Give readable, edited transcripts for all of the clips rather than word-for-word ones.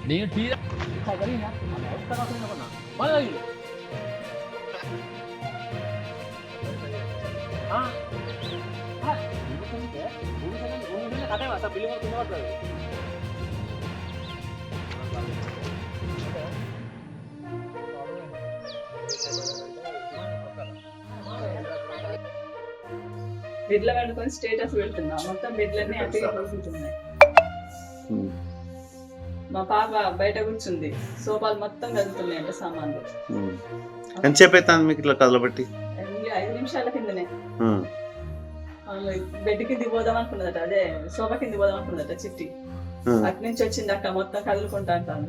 నేను టీ బెడ్ల వండుకొని స్టేటస్ పెడుతున్నా మొత్తం బెడ్లన్నీ అట్టిగా పోతుంటున్నాయి. మా పాప బయట కూర్చుంది, సోఫాలు మొత్తం కదులుతున్నాయి అంటే సామాన్లు. ఎంతసేపు అవుతుంది మీకు ఇట్లా కదలబట్టి? 5 నిమిషాల కిందనే బెడ్ కింది పోదాం అనుకున్నదట, అదే సోఫా కింది పోదాం అనుకున్నదట చిట్టి. అటు నుంచి వచ్చింది అక్క మొత్తం కదులుకుంటా అంటాను.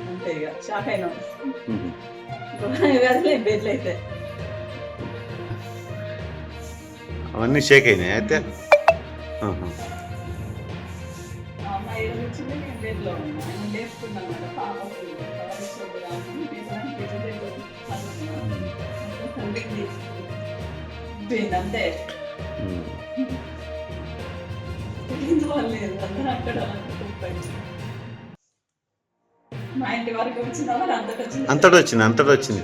అంతే ఇక షాక్ అయినాం. కదలే బెడ్లు అయితే అవన్నీ షేక్ అయినాయి అయితే. అమ్మాయి వచ్చింది, నేను బెడ్లో ఉన్నా. ఆయన లేపుకున్నాను పాప అంతే. అక్కడ మా ఇంటి వరకు వచ్చిందా మరి అంతటి వచ్చింది.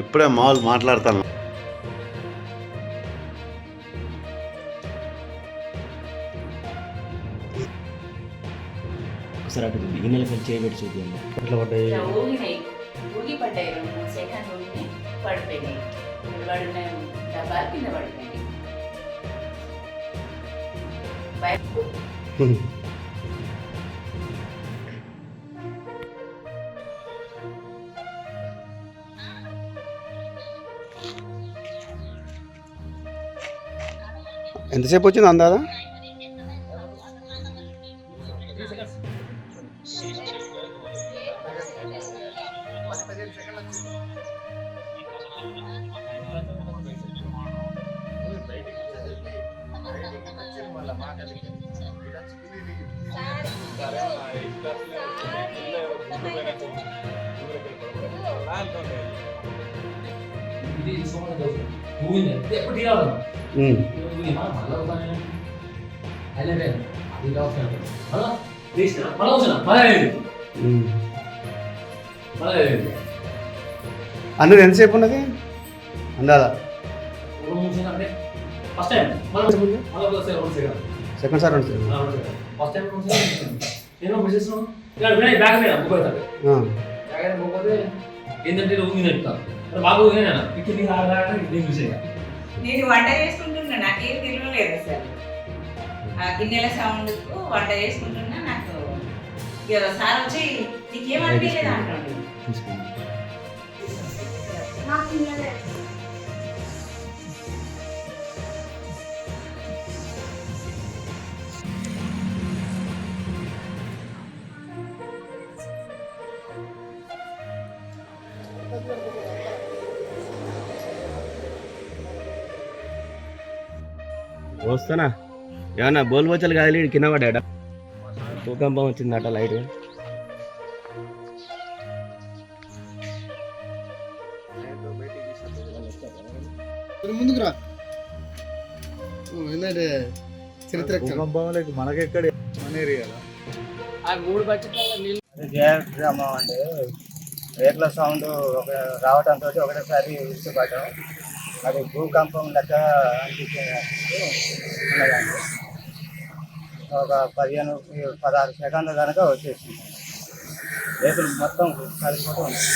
ఇప్పుడే మామూలు మాట్లాడతాను. ఒకసారి అటు గిన్నెలకి చేయబెట్టి చూపించండి. ఎట్లా పడ్డాయి? ఊగి పడ్డాయి. 2-3 సెకండ్లు ఊగి పడిపోయినాయి. పడినాయి డబ్బాలు కింద పడిపోయినాయి. ఎంతసేపు వచ్చింది అందాదా? అన్నది ఎంతసేపు ఉన్నది అందాదా? సెకండ్ సార్ నేను వంట చేసుకుంటున్నా, నాకేం తెలియలేదు అసలు. ఆ గిన్నెల సౌండ్ వంట చేసుకుంటున్నా. నాకు సార్ వచ్చి నీకేమనిపించలేదు అంటాడు. వస్తానా ఏమన్నా బోల్బోచలు కాదు, కింద పడ్డా భూకంపం వచ్చిందట లైట్. ముందుకురా ఏంటంటే చరిత్ర మనకెక్కడ మన ఏరియాలో 3 బకెట్ల నీళ్ళు అంటే రేట్ల సౌండ్ రావడంతో ఒకటేసారి ఇష్టపడ్డాం. అది భూకంపం లెక్క అనిపించేది ఉన్నదండి. ఒక 15-16 సెకండ్ల కనుక వచ్చేసింది. రేపులు మొత్తం కలిసిపోతూ ఉన్నాయి.